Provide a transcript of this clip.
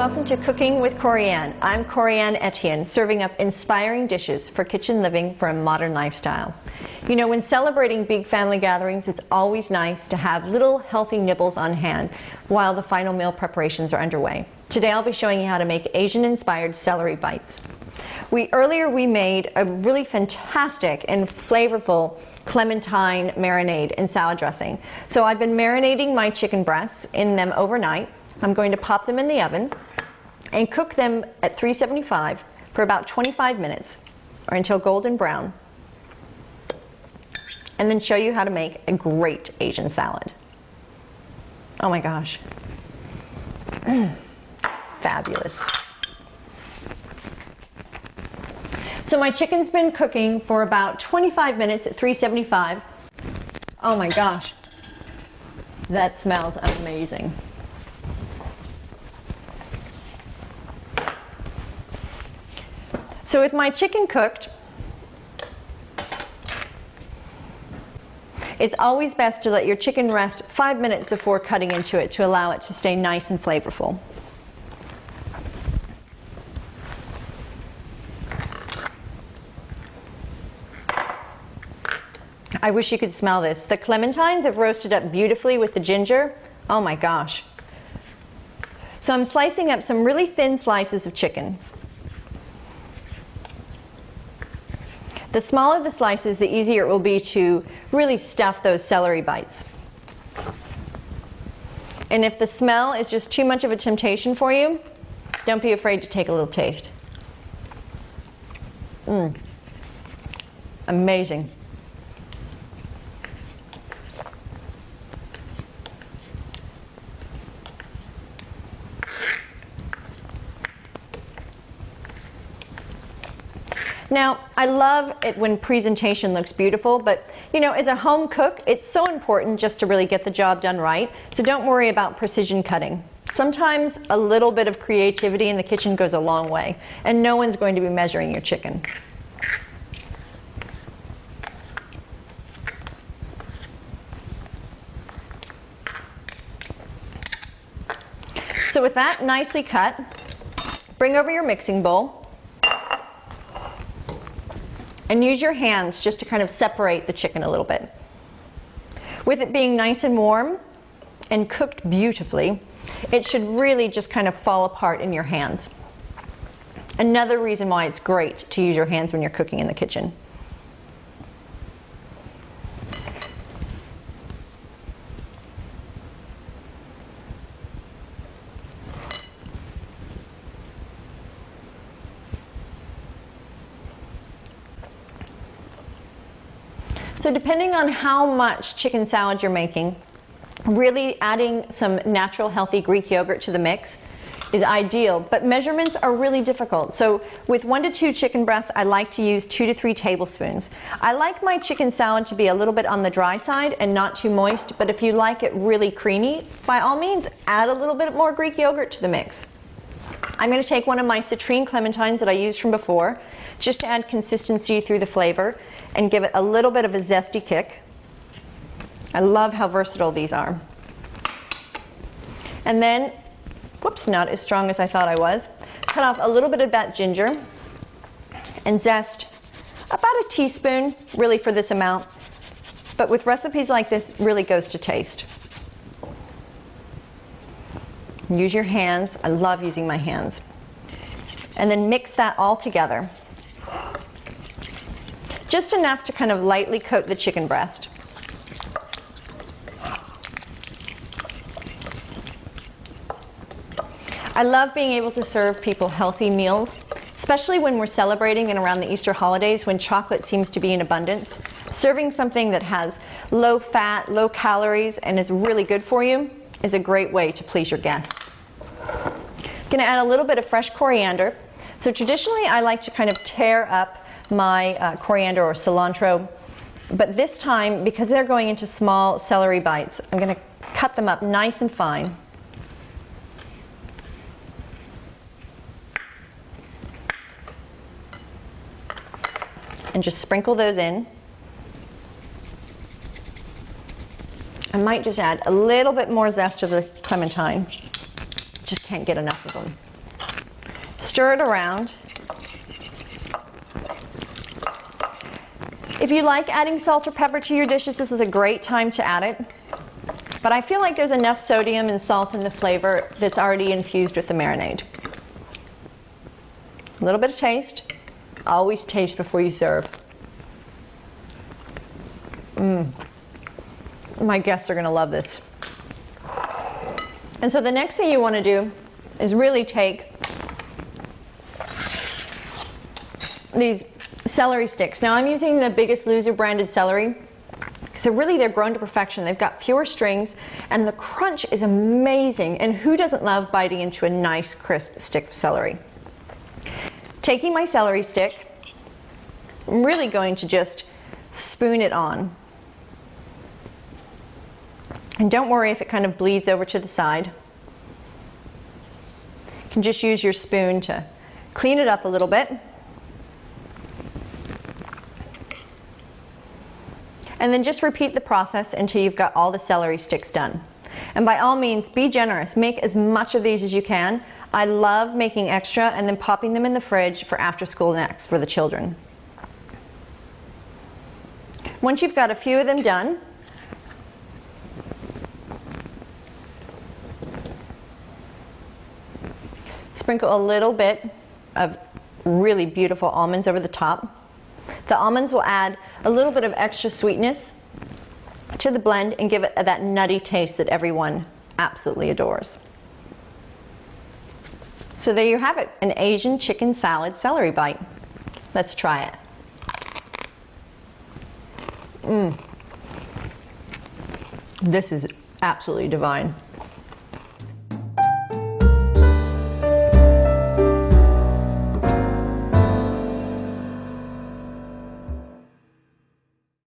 welcome to Cooking with Corianne. I'm Corianne Etienne, serving up inspiring dishes for kitchen living for a modern lifestyle. You know, when celebrating big family gatherings, it's always nice to have little healthy nibbles on hand while the final meal preparations are underway. Today I'll be showing you how to make Asian-inspired celery bites. Earlier we made a really fantastic and flavorful Clementine marinade and salad dressing. So I've been marinating my chicken breasts in them overnight. I'm going to pop them in the oven and cook them at 375 for about 25 minutes or until golden brown, and then show you how to make a great Asian salad. Oh my gosh. Fabulous. So my chicken's been cooking for about 25 minutes at 375. Oh my gosh. That smells amazing. So with my chicken cooked, it's always best to let your chicken rest 5 minutes before cutting into it to allow it to stay nice and flavorful. I wish you could smell this. The clementines have roasted up beautifully with the ginger. Oh my gosh. So I'm slicing up some really thin slices of chicken. The smaller the slices, the easier it will be to really stuff those celery bites. And if the smell is just too much of a temptation for you, don't be afraid to take a little taste. Amazing. Now, I love it when presentation looks beautiful, but you know, as a home cook, it's so important just to really get the job done right. So don't worry about precision cutting. Sometimes a little bit of creativity in the kitchen goes a long way, and no one's going to be measuring your chicken. So with that nicely cut, bring over your mixing bowl and use your hands just to kind of separate the chicken a little bit. With it being nice and warm and cooked beautifully, it should really just kind of fall apart in your hands. Another reason why it's great to use your hands when you're cooking in the kitchen. So depending on how much chicken salad you're making, really adding some natural healthy Greek yogurt to the mix is ideal, but measurements are really difficult. So with 1 to 2 chicken breasts, I like to use 2 to 3 tablespoons. I like my chicken salad to be a little bit on the dry side and not too moist, but if you like it really creamy, by all means, add a little bit more Greek yogurt to the mix. I'm going to take one of my citrine clementines that I used from before, just to add consistency through the flavor and give it a little bit of a zesty kick. I love how versatile these are. And then, whoops, not as strong as I thought I was, cut off a little bit of that ginger and zest about a teaspoon, really for this amount, but with recipes like this, it really goes to taste. Use your hands. I love using my hands. And then mix that all together. Just enough to kind of lightly coat the chicken breast. I love being able to serve people healthy meals, especially when we're celebrating and around the Easter holidays when chocolate seems to be in abundance. Serving something that has low fat, low calories, and is really good for you is a great way to please your guests. I'm going to add a little bit of fresh coriander. So traditionally I like to kind of tear up my coriander or cilantro, but this time, because they're going into small celery bites, I'm going to cut them up nice and fine. And just sprinkle those in. I might just add a little bit more zest to the clementine. Just can't get enough of them. Stir it around. If you like adding salt or pepper to your dishes, this is a great time to add it. But I feel like there's enough sodium and salt in the flavor that's already infused with the marinade. A little bit of taste. Always taste before you serve. My guests are going to love this. And so the next thing you want to do is really take these celery sticks. Now I'm using the Biggest Loser branded celery. So really they're grown to perfection. They've got fewer strings and the crunch is amazing. And who doesn't love biting into a nice crisp stick of celery? Taking my celery stick, I'm really going to just spoon it on. And don't worry if it kind of bleeds over to the side. You can just use your spoon to clean it up a little bit. And then just repeat the process until you've got all the celery sticks done. And by all means, be generous. Make as much of these as you can. I love making extra and then popping them in the fridge for after school snacks for the children. Once you've got a few of them done, sprinkle a little bit of really beautiful almonds over the top. The almonds will add a little bit of extra sweetness to the blend and give it that nutty taste that everyone absolutely adores. So there you have it, an Asian chicken salad celery bite. Let's try it. This is absolutely divine.